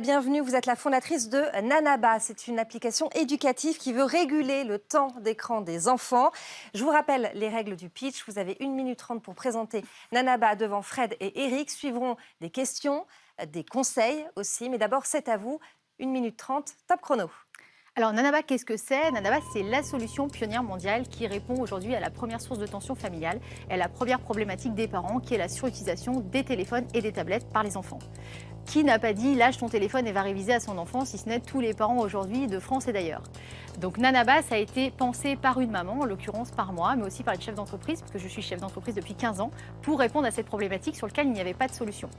Bienvenue, vous êtes la fondatrice de Nanaba. C'est une application éducative qui veut réguler le temps d'écran des enfants. Je vous rappelle les règles du pitch. Vous avez 1 minute 30 pour présenter Nanaba devant Fred et Eric. Suivront des questions, des conseils aussi. Mais d'abord, c'est à vous. 1 minute 30, top chrono. Alors Nanaba, qu'est-ce que c'est? Nanaba, c'est la solution pionnière mondiale qui répond aujourd'hui à la première source de tension familiale et à la première problématique des parents, qui est la surutilisation des téléphones et des tablettes par les enfants. Qui n'a pas dit lâche ton téléphone et va réviser à son enfant, si ce n'est tous les parents aujourd'hui de France et d'ailleurs. Donc Nanaba, ça a été pensé par une maman, en l'occurrence par moi, mais aussi par une chef d'entreprise, parce que je suis chef d'entreprise depuis 15 ans, pour répondre à cette problématique sur laquelle il n'y avait pas de solution.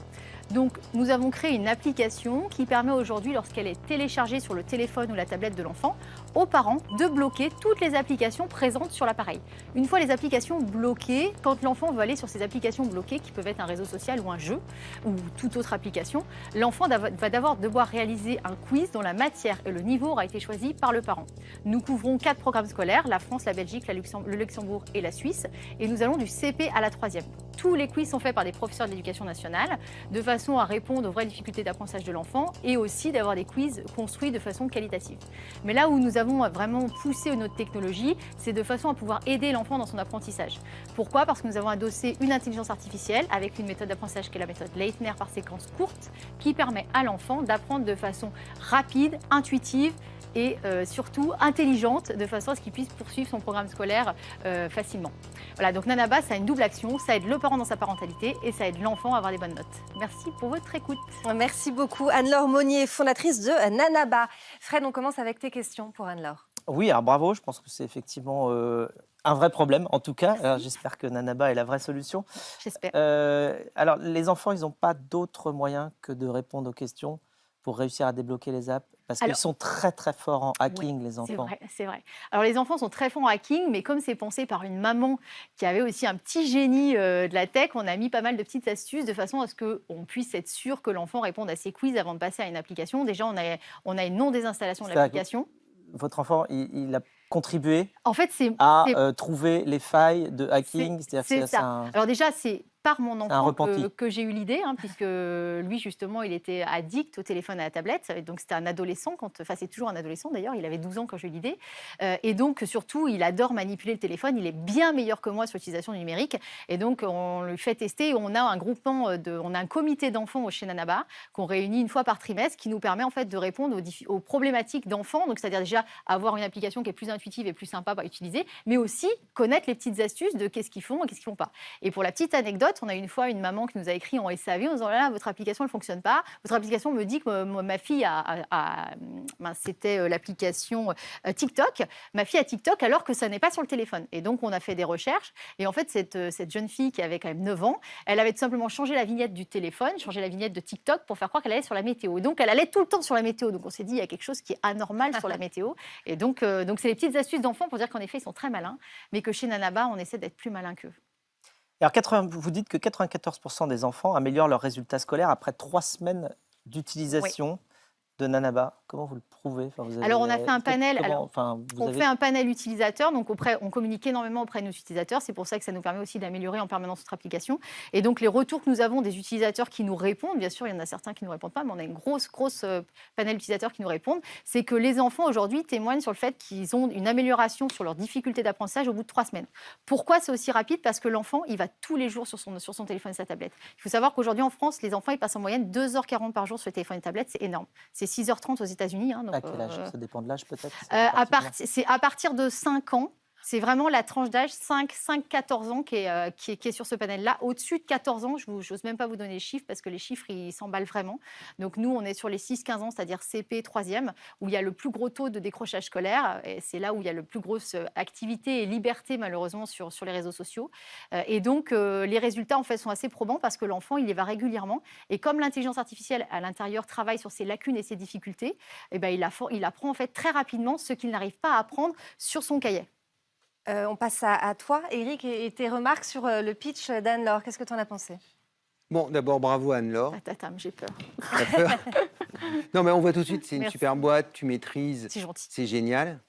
Donc nous avons créé une application qui permet aujourd'hui, lorsqu'elle est téléchargée sur le téléphone ou la tablette de l'enfant, aux parents de bloquer toutes les applications présentes sur l'appareil. Une fois les applications bloquées, quand l'enfant veut aller sur ces applications bloquées, qui peuvent être un réseau social ou un jeu, ou toute autre application, l'enfant va d'abord devoir réaliser un quiz dont la matière et le niveau aura été choisi par le parent. Nous couvrons 4 programmes scolaires, la France, la Belgique, le Luxembourg et la Suisse, et nous allons du CP à la 3e. Tous les quiz sont faits par des professeurs de l'éducation nationale, de façon à répondre aux vraies difficultés d'apprentissage de l'enfant et aussi d'avoir des quiz construits de façon qualitative. Mais là où nous avons vraiment poussé notre technologie, c'est de façon à pouvoir aider l'enfant dans son apprentissage. Pourquoi? Parce que nous avons adossé une intelligence artificielle avec une méthode d'apprentissage qui est la méthode Leitner par séquence courte, qui permet à l'enfant d'apprendre de façon rapide, intuitive et surtout intelligente, de façon à ce qu'il puisse poursuivre son programme scolaire facilement. Voilà, donc Nanaba, ça a une double action, ça aide le parent dans sa parentalité et ça aide l'enfant à avoir des bonnes notes. Merci pour votre écoute. Merci beaucoup Anne-Laure Monnier, fondatrice de Nanaba. Fred, on commence avec tes questions pour Anne-Laure. Oui, alors bravo, je pense que c'est effectivement un vrai problème, en tout cas. Alors, j'espère que Nanaba est la vraie solution. J'espère. Alors, les enfants, ils n'ont pas d'autre moyen que de répondre aux questions pour réussir à débloquer les apps, parce qu'ils sont très, très forts en hacking, les enfants. C'est vrai. Alors, les enfants sont très forts en hacking, mais comme c'est pensé par une maman qui avait aussi un petit génie de la tech, on a mis pas mal de petites astuces de façon à ce qu'on puisse être sûr que l'enfant réponde à ses quiz avant de passer à une application. Déjà, on a une non-désinstallation de l'application. Votre enfant, il a contribué en fait, à trouver les failles de hacking. C'est ça. Alors déjà, c'est par mon enfant que j'ai eu l'idée, puisque lui, justement, il était addict au téléphone et à la tablette. Donc, c'était un adolescent, c'est toujours un adolescent d'ailleurs, il avait 12 ans quand j'ai eu l'idée. Et donc, surtout, il adore manipuler le téléphone, il est bien meilleur que moi sur l'utilisation du numérique. Et donc, on lui fait tester, on a un comité d'enfants chez Nanaba, qu'on réunit une fois par trimestre, qui nous permet en fait de répondre aux problématiques d'enfants. Donc, c'est-à-dire déjà avoir une application qui est plus intuitive et plus sympa à utiliser, mais aussi connaître les petites astuces de qu'est-ce qu'ils font et qu'est-ce qu'ils font pas. Et pour la petite anecdote, on a une fois une maman qui nous a écrit en SAV en disant là, votre application elle fonctionne pas. Votre application me dit que ma fille c'était l'application TikTok. Ma fille a TikTok alors que ça n'est pas sur le téléphone. Et donc on a fait des recherches. Et en fait cette jeune fille qui avait quand même 9 ans, elle avait tout simplement changé la vignette du téléphone, changé la vignette de TikTok pour faire croire qu'elle allait sur la météo. Et donc elle allait tout le temps sur la météo. Donc on s'est dit il y a quelque chose qui est anormal sur la météo. Et donc c'est les petites astuces d'enfants pour dire qu'en effet ils sont très malins, mais que chez Nanaba on essaie d'être plus malin qu'eux. Alors, vous dites que 94% des enfants améliorent leurs résultats scolaires après 3 semaines d'utilisation de Nanaba. Comment vous le prouvez? Alors, on a fait un panel. On fait un panel utilisateur. Donc, on communique énormément auprès de nos utilisateurs. C'est pour ça que ça nous permet aussi d'améliorer en permanence notre application. Et donc, les retours que nous avons des utilisateurs qui nous répondent, bien sûr, il y en a certains qui ne nous répondent pas, mais on a une grosse panel d'utilisateurs qui nous répondent. C'est que les enfants, aujourd'hui, témoignent sur le fait qu'ils ont une amélioration sur leurs difficultés d'apprentissage au bout de 3 semaines. Pourquoi c'est aussi rapide? Parce que l'enfant, il va tous les jours sur son téléphone et sa tablette. Il faut savoir qu'aujourd'hui, en France, les enfants, ils passent en moyenne 2h40 par jour sur le téléphone et tablette. C'est énorme. C'est 6h30 aux États-Unis. À quel âge? Ça dépend de l'âge peut-être? C'est à partir de 5 ans. C'est vraiment la tranche d'âge 5-14 ans qui est sur ce panel-là. Au-dessus de 14 ans, je n'ose même pas vous donner les chiffres parce que les chiffres, ils s'emballent vraiment. Donc nous, on est sur les 6-15 ans, c'est-à-dire CP 3e, où il y a le plus gros taux de décrochage scolaire. Et c'est là où il y a le plus grosse activité et liberté, malheureusement, sur les réseaux sociaux. Et donc, les résultats, en fait, sont assez probants parce que l'enfant, il y va régulièrement. Et comme l'intelligence artificielle, à l'intérieur, travaille sur ses lacunes et ses difficultés, eh ben, il apprend, en fait, très rapidement ce qu'il n'arrive pas à apprendre sur son cahier. On passe à toi, Eric, et tes remarques sur le pitch d'Anne-Laure. Qu'est-ce que tu en as pensé? Bon, d'abord, bravo Anne-Laure. J'ai peur. T'as peur? Non, mais on voit tout de suite, c'est une Merci. super boîte, tu maîtrises. C'est gentil. C'est génial.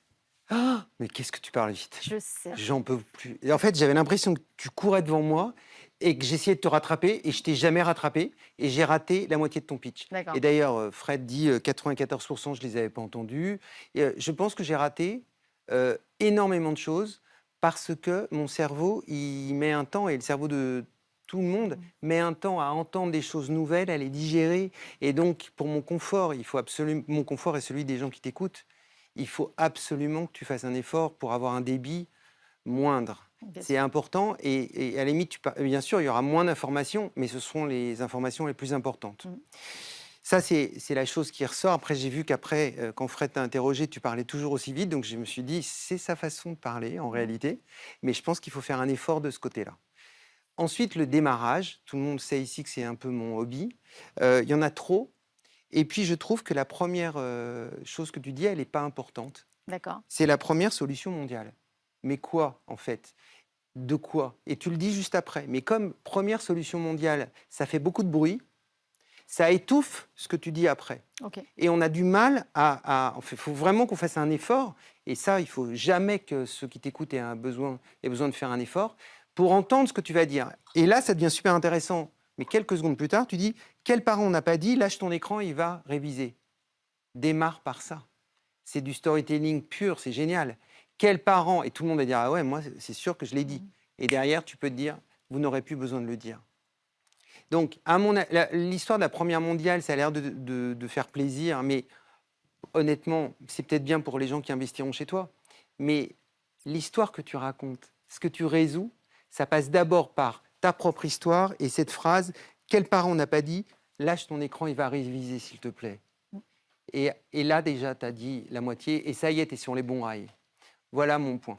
Ah, mais qu'est-ce que tu parles vite. Je sais. J'en peux plus. Et en fait, j'avais l'impression que tu courais devant moi et que j'essayais de te rattraper et je t'ai jamais rattrapé et j'ai raté la moitié de ton pitch. D'accord. Et d'ailleurs, Fred dit 94%, je les avais pas entendus. Et, je pense que j'ai raté énormément de choses parce que mon cerveau, il met un temps, et le cerveau de tout le monde met un temps à entendre des choses nouvelles, à les digérer. Et donc, pour mon confort, il faut absolument, mon confort est celui des gens qui t'écoutent. Il faut absolument que tu fasses un effort pour avoir un débit moindre. Bien C'est important et à la limite, bien sûr, il y aura moins d'informations, mais ce seront les informations les plus importantes. Mm. Ça, c'est la chose qui ressort. Après, j'ai vu qu'après, quand Fred t'a interrogé, tu parlais toujours aussi vite. Donc, je me suis dit, c'est sa façon de parler en réalité. Mais je pense qu'il faut faire un effort de ce côté-là. Ensuite, le démarrage. Tout le monde sait ici que c'est un peu mon hobby. Il y en a trop. Et puis, je trouve que la première chose que tu dis, elle n'est pas importante. D'accord. C'est la première solution mondiale. Mais quoi, en fait? De quoi? Et tu le dis juste après. Mais comme première solution mondiale, ça fait beaucoup de bruit, ça étouffe ce que tu dis après. Ok. Et on a du mal à il faut vraiment qu'on fasse un effort. Et ça, il faut jamais que ceux qui t'écoutent aient besoin de faire un effort pour entendre ce que tu vas dire. Et là, ça devient super intéressant. Mais quelques secondes plus tard, tu dis, quel parent n'a pas dit, lâche ton écran, il va réviser. Démarre par ça. C'est du storytelling pur, c'est génial. Quel parent, et tout le monde va dire, ah ouais, moi, c'est sûr que je l'ai dit. Et derrière, tu peux te dire, vous n'aurez plus besoin de le dire. Donc, l'histoire de la Première mondiale, ça a l'air de faire plaisir, mais honnêtement, c'est peut-être bien pour les gens qui investiront chez toi. Mais l'histoire que tu racontes, ce que tu résous, ça passe d'abord par ta propre histoire et cette phrase, quel parent n'a pas dit, lâche ton écran, il va réviser, s'il te plaît. Et là, déjà, tu as dit la moitié, et ça y est, tu es sur les bons rails. Voilà mon point.